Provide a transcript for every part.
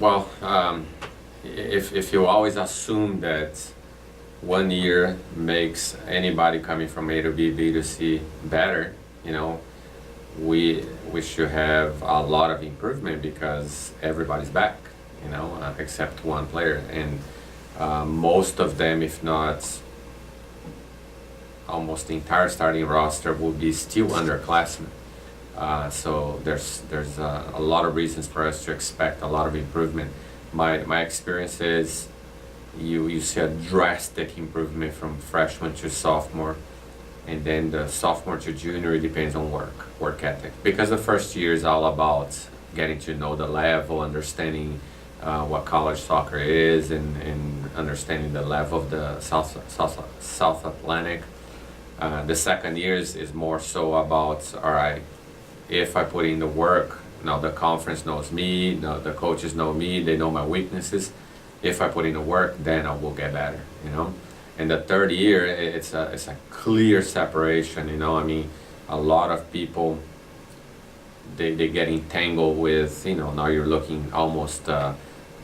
Well, if you always assume that one year makes anybody coming from A to B, B to C better, you know, we should have a lot of improvement because everybody's back, except one player, and most of them, if not almost the entire starting roster, will be still underclassmen. So there's a lot of reasons for us to expect a lot of improvement. My experience is you see a drastic improvement from freshman to sophomore, and then the sophomore to junior, it depends on work ethic. Because the first year is all about getting to know the level, understanding what college soccer is, and understanding the level of the South Atlantic. The second year is more so about, all right, if I put in the work, now the conference knows me, now the coaches know me, they know my weaknesses. If I put in the work, then I will get better, And the third year, it's a clear separation, I mean, a lot of people, they get entangled with, now you're looking almost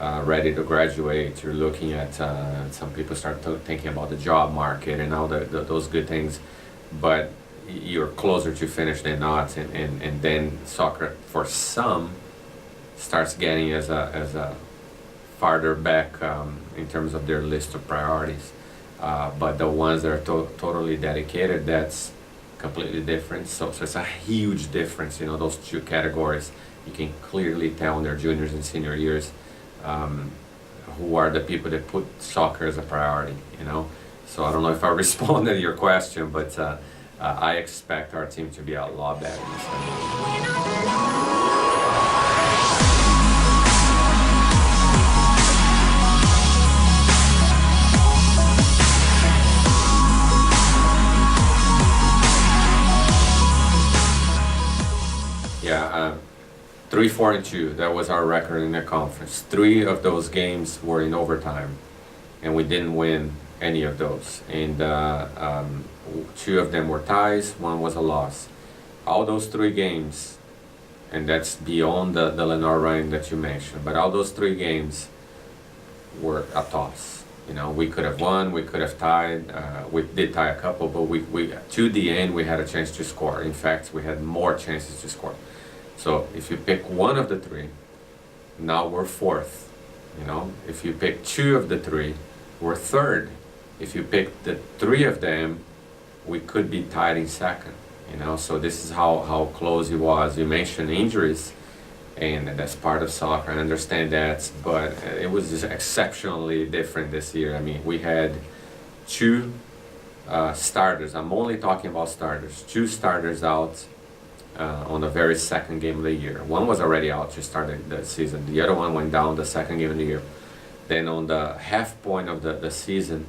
ready to graduate. You're looking at, some people start thinking about the job market and all those good things, but you're closer to finish than not, and then soccer, for some, starts getting as a farther back in terms of their list of priorities. But the ones that are totally dedicated, that's completely different. So it's a huge difference, those two categories. You can clearly tell in their juniors and senior years who are the people that put soccer as a priority, So I don't know if I responded to your question, but I expect our team to be a lot better this time. Yeah, 3-4-2. That was our record in the conference. 3 of those games were in overtime, and we didn't win any of those. And 2 of them were ties. 1 was a loss. All those 3 games, and that's beyond the Lenore Ryan that you mentioned, but all those 3 games were a toss. We could have won, we could have tied. We did tie a couple, but we to the end we had a chance to score. In fact, we had more chances to score. So if you pick one of the 3, now we're 4th. If you pick 2 of the 3, we're 3rd. If you pick the 3 of them, we could be tied in 2nd. So this is how close it was. You mentioned injuries, and that's part of soccer. I understand that, but it was just exceptionally different this year. I mean, we had 2 starters. I'm only talking about starters. 2 starters out on the very second game of the year. One was already out to start the season. The other one went down the second game of the year. Then on the half point of the season,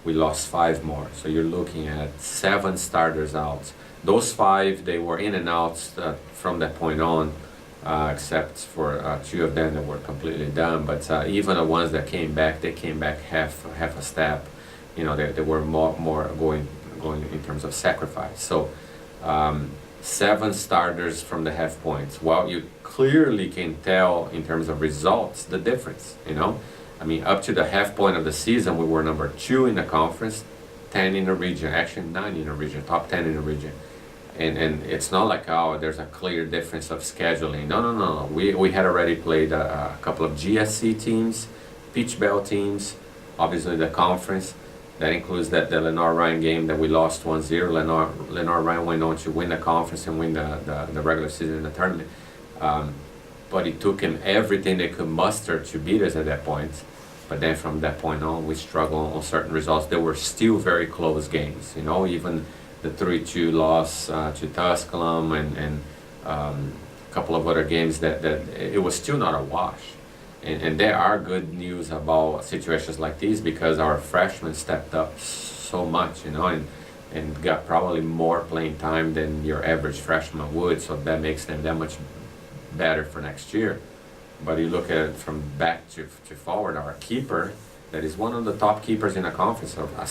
we lost 5 more. So you're looking at 7 starters out. Those 5, they were in and out from that point on, except for 2 of them that were completely done. But even the ones that came back, they came back half a step. They were more going in terms of sacrifice. So 7 starters from the half points. Well, you clearly can tell in terms of results the difference. I mean, up to the half point of the season, we were number 2 in the conference, 10 in the region, actually 9 in the region, top 10 in the region. And it's not like, there's a clear difference of scheduling. No. We had already played a couple of GSC teams, Peach Bell teams, obviously the conference. That includes the Lenore Ryan game that we lost 1-0. Lenore Ryan went on to win the conference and win the regular season in the tournament. But it took him everything they could muster to beat us at that point. But then from that point on, we struggled on certain results. They were still very close games. Even the 3-2 loss to Tusculum and a couple of other games that it was still not a wash. And there are good news about situations like these because our freshmen stepped up so much, and got probably more playing time than your average freshman would. So that makes them that much better for next year. But you look at it from back to forward, our keeper, that is one of the top keepers in the conference, a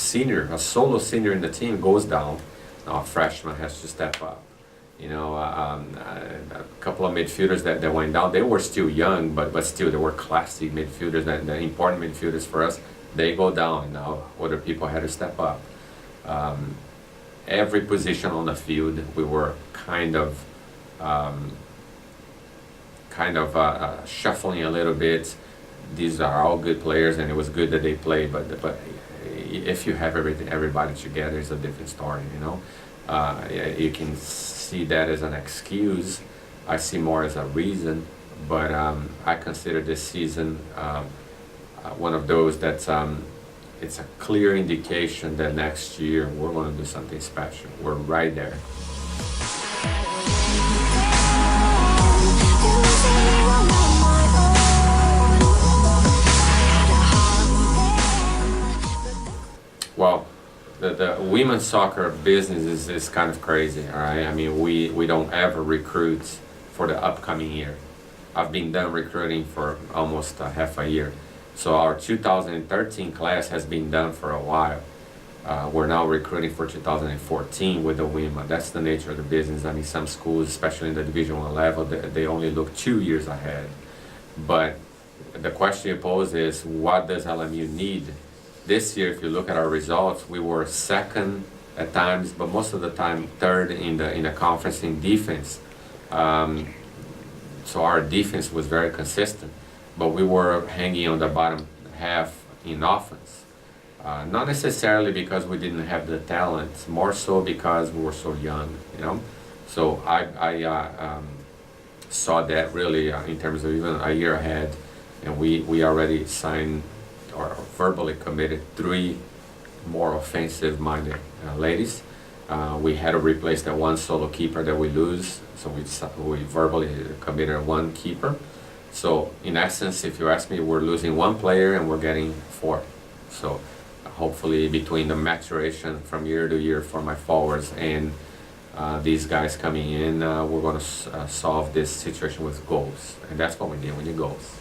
solo senior in the team, goes down. Now a freshman has to step up. A couple of midfielders that went down. They were still young, but still they were classy midfielders, that important midfielders for us. They go down now. Other people had to step up. Every position on the field, we were kind of shuffling a little bit. These are all good players, and it was good that they played. But if you have everybody together, it's a different story. You can see that as an excuse. I see more as a reason. But I consider this season one of those that's it's a clear indication that next year we're going to do something special. We're right there. Well, the women's soccer business is kind of crazy, all right? I mean, we don't ever recruit for the upcoming year. I've been done recruiting for almost half a year. So our 2013 class has been done for a while. We're now recruiting for 2014 with the women. That's the nature of the business. I mean, some schools, especially in the Division 1 level, they only look 2 years ahead. But the question you pose is, what does LMU need? This year, if you look at our results, we were second at times, but most of the time third in the conference in defense. So our defense was very consistent, but we were hanging on the bottom half in offense. Not necessarily because we didn't have the talent, more so because we were so young, So I saw that really in terms of even a year ahead, and we already signed or verbally committed 3 more offensive-minded ladies. We had to replace that one solo keeper that we lose, so we verbally committed 1 keeper. So in essence, if you ask me, we're losing 1 player and we're getting 4. So hopefully between the maturation from year to year for my forwards and these guys coming in, we're going to solve this situation with goals. And that's what we need. We need goals.